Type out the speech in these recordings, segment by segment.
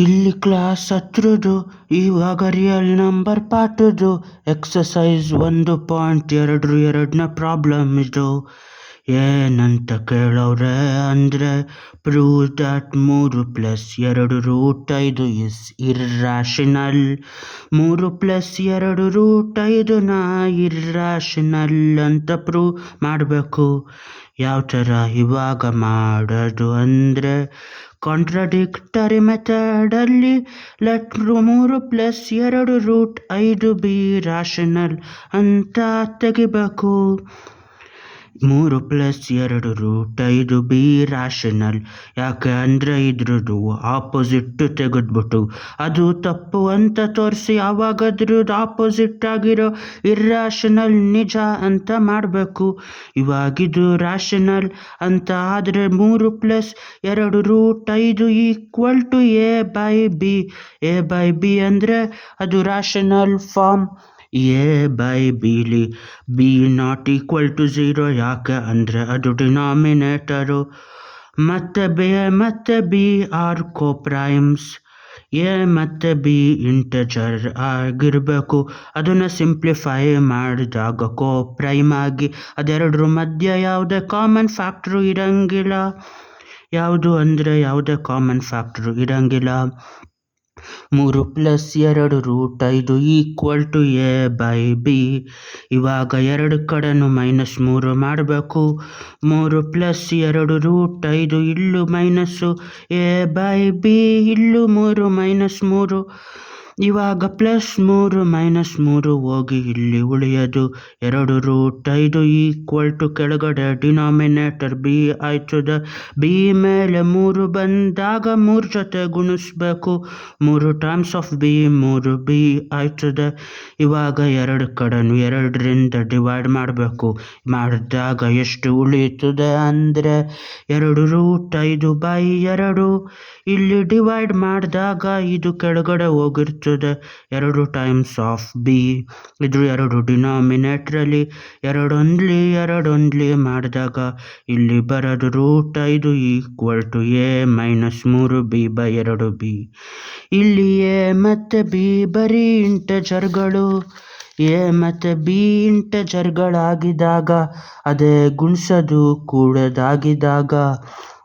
ಇಲ್ಲಿ ಕ್ಲಾಸ್ ಹತ್ರದ್ದು ಇವಾಗ ರಿಯಲ್ ನಂಬರ್ ಪಾಠದ್ದು ಎಕ್ಸಸೈಸ್ 1.22ನ ಪ್ರಾಬ್ಲಮ್ ಇದು. ಏನಂತ ಕೇಳವ್ರೆ ಅಂದರೆ ಪ್ರೂವ್ ದಟ್ 3+2√5 ಇಸ್ ಇರ್ರಾಷನಲ್. 3+2√5ನ ಇರ್ರಾಷನಲ್ ಅಂತ ಪ್ರೂವ್ ಮಾಡಬೇಕು. ಯಾವ ಥರ ಇವಾಗ ಮಾಡೋದು ಅಂದರೆ ಕಾಂಟ್ರಡಿಕ್ಟರಿ ಮೆಥಡಲ್ಲಿ ಲೆಟ್ 3+2√5 ಬಿ ರಾಷನಲ್ ಅಂತ ತೆಗಿಬೇಕು. 3+2√5 ಬಿ ರಾಷನಲ್ ಯಾಕೆ ಅಂದರೆ ಇದ್ರದ್ದು ಆಪೋಸಿಟ್ ತೆಗೆದ್ಬಿಟ್ಟು ಅದು ತಪ್ಪು ಅಂತ ತೋರಿಸಿ ಆವಾಗ ಅದ್ರದ್ದು ಆಪೋಸಿಟ್ ಆಗಿರೋ ಇರ್ರಾಷನಲ್ ನಿಜ ಅಂತ ಮಾಡಬೇಕು. ಇವಾಗಿದು ರಾಷನಲ್ ಅಂತ ಆದರೆ 3+2√5 ಈಕ್ವಲ್ ಟು a/b. a/b ಅಂದರೆ ಅದು ರಾಷನಲ್ ಫಾರ್ಮ್. a/bಲಿ b ನಾಟ್ ಈಕ್ವಲ್ ಟು 0 ಯಾಕೆ ಅಂದರೆ ಅದು ಡಿನಾಮಿನೇಟರು. ಮತ್ತು b ಆರ್ ಕೋಪ್ರೈಮ್ಸ್. a ಮತ್ತು b ಇಂಟಜರ್ ಆಗಿರಬೇಕು. ಅದನ್ನು ಸಿಂಪ್ಲಿಫೈ ಮಾಡಿದಾಗ ಕೋಪ್ರೈಮ್ ಆಗಿ ಅದೆರಡರ ಮಧ್ಯ ಯಾವುದೇ ಕಾಮನ್ ಫ್ಯಾಕ್ಟ್ರು ಇರಂಗಿಲ್ಲ. ಯಾವುದು ಅಂದರೆ ಯಾವುದೇ ಕಾಮನ್ ಫ್ಯಾಕ್ಟ್ರು ಇರಂಗಿಲ್ಲ. 3+2√5 ಈಕ್ವಲ್ ಟು a/b. ಇವಾಗ ಎರಡು ಕಡೆನೂ -3 ಮಾಡಬೇಕು. 3+2√5 ಇಲ್ಲೂ ಮೈನಸ್ಸು, a/b ಇಲ್ಲೂ 3 ಇವಾಗ +3 ಹೋಗಿ ಇಲ್ಲಿ ಉಳಿಯೋದು 2√5 ಈಕ್ವಲ್ ಟು ಕೆಳಗಡೆ ಡಿನಾಮಿನೇಟರ್ b ಆಯ್ತದೆ. b ಮೇಲೆ 3 ಬಂದಾಗ 3 ಜೊತೆ ಗುಣಿಸ್ಬೇಕು. 3 ಟೈಮ್ಸ್ ಆಫ್ b 3b ಆಯ್ತದೆ. ಇವಾಗ ಎರಡು ಕಡೆನೂ 2ರಿಂದ ಡಿವೈಡ್ ಮಾಡಬೇಕು. ಮಾಡಿದಾಗ ಎಷ್ಟು ಉಳಿಯುತ್ತದೆ ಅಂದರೆ 2√5/2. ಇಲ್ಲಿ ಡಿವೈಡ್ ಮಾಡಿದಾಗ ಇದು ಕೆಳಗಡೆ ಹೋಗಿರ್ತದೆ. 2 ಟೈಮ್ಸ್ ಆಫ್ b ಇದು 2 ಡಿನಾಮಿನೇಟ್ರಲ್ಲಿ 2 ಮಾಡಿದಾಗ ಇಲ್ಲಿ ಬರೋದು √5 ಈಕ್ವಲ್ ಟು a -3b/2b. ಇಲ್ಲಿ a ಮತ್ತು b ಬರೀ ಇಂಟಜರ್ಗಳು. a ಮತ್ತು b ಇಂಟಜರ್ಗಳಾಗಿದ್ದಾಗ ಅದೇ ಗುಣಿಸೋದು ಕೂಡೋದಾಗಿದ್ದಾಗ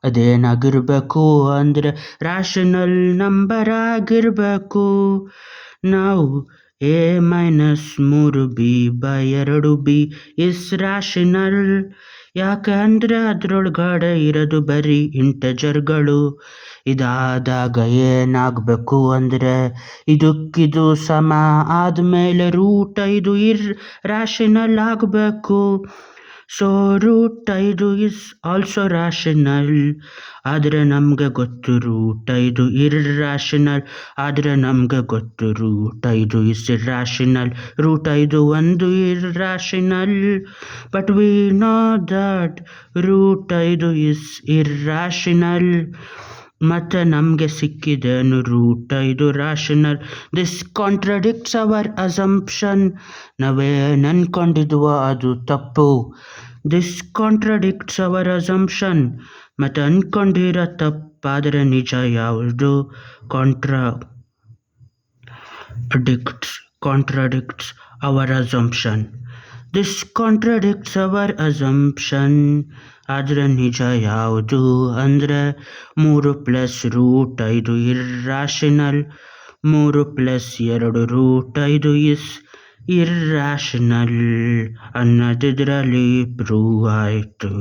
ಅದೇನಾಗಿರಬೇಕು ಅಂದರೆ ರಾಷನಲ್ ನಂಬರ್ ಆಗಿರಬೇಕು. ನಾವು a -3b/2b ಇಸ್ ರಾಷನಲ್ ಯಾಕೆ ಅಂದರೆ ಅದರೊಳಗಡೆ ಇರೋದು ಬರೀ ಇಂಟಜರ್ಗಳು. ಇದಾದಾಗ ಏನಾಗಬೇಕು ಅಂದರೆ ಇದಕ್ಕಿದು ಸಮ ಆದಮೇಲೆ √5 ರಾಷನಲ್ ಆಗಬೇಕು. So √5 is also rational. ಆದರೆ ನಮಗೆ ಗೊತ್ತು √5 ಇರ್ರಾಷನಲ್. ಆದರೆ ನಮಗೆ ಗೊತ್ತು √5 ಇಸ್ ಇರ್ರಾಷನಲ್. √5 ಒಂದು irrational. But we know that √5 is irrational. ಮತ್ತು ನಮಗೆ ಸಿಕ್ಕಿದೇನು √5 rational. This contradicts our assumption. ನಾವೇನು ಅಂದ್ಕೊಂಡಿದ್ವೋ ಅದು ತಪ್ಪು. This contradicts our assumption. ಮತ್ತು ಅಂದ್ಕೊಂಡಿರೋ ತಪ್ಪಾದರೆ ನಿಜ ಯಾವುದು? Contradicts our assumption. This contradicts our assumption. ಆದರೆ ನಿಜ ಯಾವುದು ಅಂದರೆ 3+√5 ಇರ್ರಾಷನಲ್. 3+2√5 ಇಸ್ ಇರ್ರಾಷನಲ್ ಅನ್ನೋದಿದ್ರಲ್ಲಿ ಪ್ರೂವ್ ಆಯಿತು.